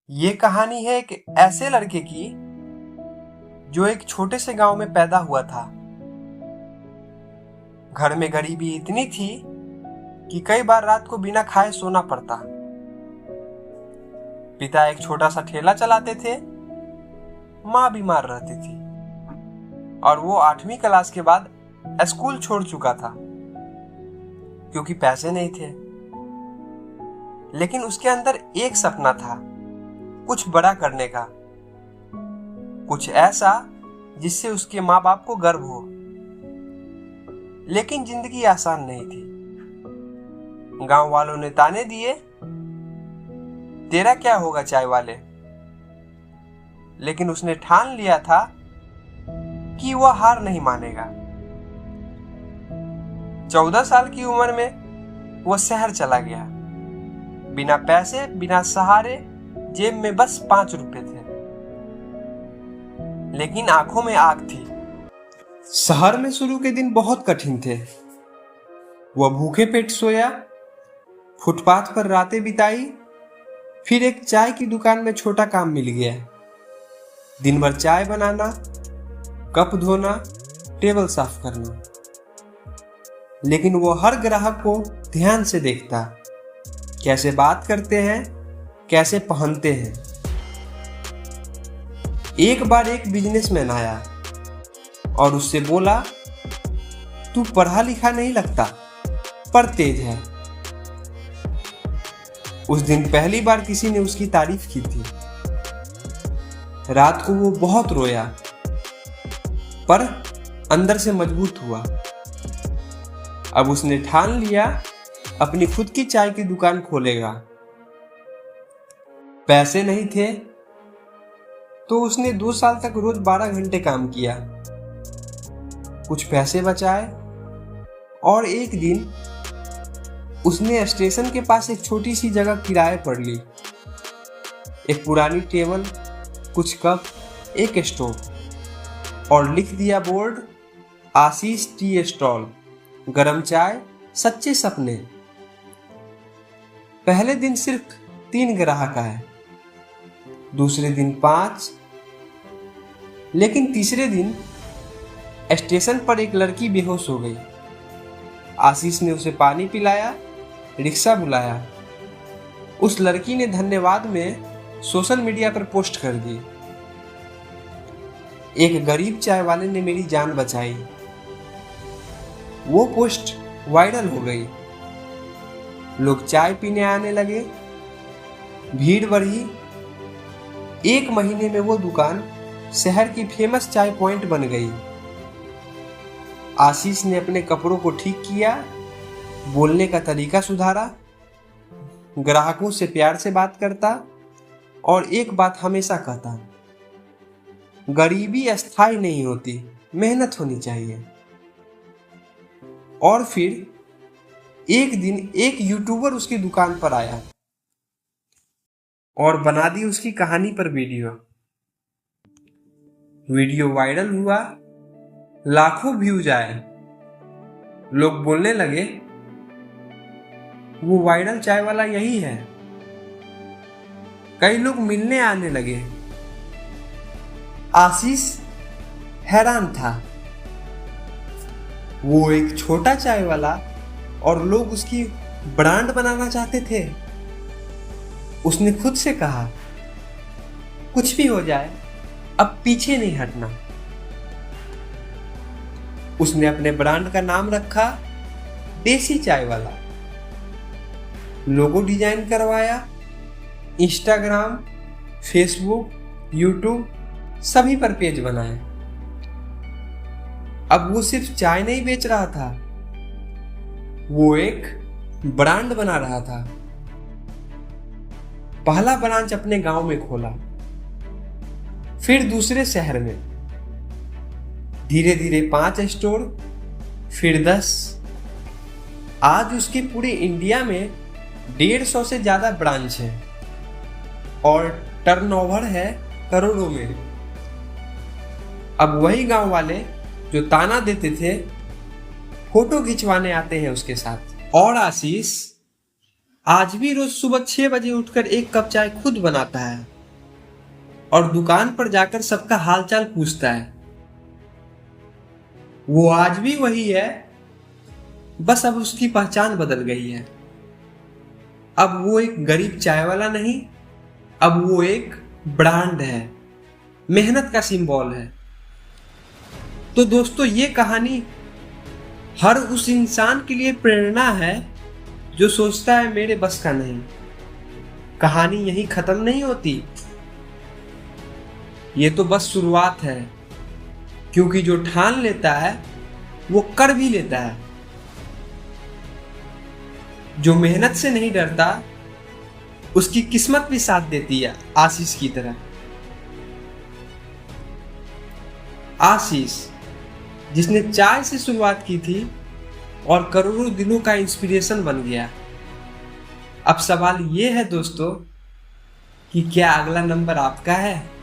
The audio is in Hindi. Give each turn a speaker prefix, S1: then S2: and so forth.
S1: ये कहानी है एक ऐसे लड़के की जो एक छोटे से गांव में पैदा हुआ था। घर में गरीबी इतनी थी कि कई बार रात को बिना खाए सोना पड़ता। पिता एक छोटा सा ठेला चलाते थे, माँ बीमार रहती थी और वो 8वीं क्लास के बाद स्कूल छोड़ चुका था क्योंकि पैसे नहीं थे। लेकिन उसके अंदर एक सपना था, कुछ बड़ा करने का, कुछ ऐसा जिससे उसके माँ बाप को गर्व हो। लेकिन जिंदगी आसान नहीं थी। गांव वालों ने ताने दिए, तेरा क्या होगा चाय वाले। लेकिन उसने ठान लिया था कि वह हार नहीं मानेगा। 14 साल की उम्र में वह शहर चला गया, बिना पैसे, बिना सहारे, जेब में बस 5 रुपए थे, लेकिन आंखों में आग थी। शहर में शुरू के दिन बहुत कठिन थे। वह भूखे पेट सोया, फुटपाथ पर रातें बिताई, फिर एक चाय की दुकान में छोटा काम मिल गया। दिन भर चाय बनाना, कप धोना, टेबल साफ करना। लेकिन वो हर ग्राहक को ध्यान से देखता, कैसे बात करते हैं, कैसे पहनते हैं। एक बार एक बिजनेसमैन आया और उससे बोला, तू पढ़ा लिखा नहीं लगता पर तेज है। उस दिन पहली बार किसी ने उसकी तारीफ की थी। रात को वो बहुत रोया पर अंदर से मजबूत हुआ। अब उसने ठान लिया अपनी खुद की चाय की दुकान खोलेगा। पैसे नहीं थे तो उसने 2 साल तक रोज 12 घंटे काम किया, कुछ पैसे बचाए और एक दिन उसने स्टेशन के पास एक छोटी सी जगह किराए पर ली। एक पुरानी टेबल, कुछ कप, एक स्टोव और लिख दिया बोर्ड, आशीष टी स्टॉल, गरम चाय, सच्चे सपने। पहले दिन सिर्फ 3 ग्राहक आए, दूसरे दिन 5, लेकिन तीसरे दिन स्टेशन पर एक लड़की बेहोश हो गई। आशीष ने उसे पानी पिलाया, रिक्शा बुलाया। उस लड़की ने धन्यवाद में सोशल मीडिया पर पोस्ट कर दी, एक गरीब चाय वाले ने मेरी जान बचाई। वो पोस्ट वायरल हो गई, लोग चाय पीने आने लगे, भीड़ बढ़ी। 1 महीने में वो दुकान शहर की फेमस चाय पॉइंट बन गई। आशीष ने अपने कपड़ों को ठीक किया, बोलने का तरीका सुधारा, ग्राहकों से प्यार से बात करता और एक बात हमेशा कहता, गरीबी अस्थायी नहीं होती, मेहनत होनी चाहिए। और फिर एक दिन एक यूट्यूबर उसकी दुकान पर आया और बना दी उसकी कहानी पर वीडियो वायरल हुआ, लाखों व्यूज आए। लोग बोलने लगे, वो वायरल चाय वाला यही है। कई लोग मिलने आने लगे। आशीष हैरान था। वो एक छोटा चाय वाला और लोग उसकी ब्रांड बनाना चाहते थे। उसने खुद से कहा, कुछ भी हो जाए अब पीछे नहीं हटना। उसने अपने ब्रांड का नाम रखा देसी चाय वाला, लोगो डिजाइन करवाया, इंस्टाग्राम, फेसबुक, यूट्यूब सभी पर पेज बनाए। अब वो सिर्फ चाय नहीं बेच रहा था, वो एक ब्रांड बना रहा था। पहला ब्रांच अपने गांव में खोला, फिर दूसरे शहर में, धीरे धीरे 5 स्टोर, फिर 10। आज उसके पूरे इंडिया में 150 से ज्यादा ब्रांच है और टर्नओवर है करोड़ों में। अब वही गांव वाले जो ताना देते थे, फोटो खिंचवाने आते हैं उसके साथ। और आशीष आज भी रोज सुबह 6 बजे उठकर 1 कप चाय खुद बनाता है। और दुकान पर जाकर सबका हालचाल पूछता है। वो आज भी वही है, बस अब उसकी पहचान बदल गई है। अब वो एक गरीब चाय वाला नहीं, अब वो एक ब्रांड है, मेहनत का सिंबल है। तो दोस्तों, ये कहानी हर उस इंसान के लिए प्रेरणा है जो सोचता है मेरे बस का नहीं। कहानी यहीं खत्म नहीं होती, ये तो बस शुरुआत है, क्योंकि जो ठान लेता है वो कर भी लेता है। जो मेहनत से नहीं डरता उसकी किस्मत भी साथ देती है, आशीष की तरह। आशीष, जिसने चाय से शुरुआत की थी और करोड़ों दिलों का इंस्पिरेशन बन गया। अब सवाल ये है दोस्तों कि क्या अगला नंबर आपका है?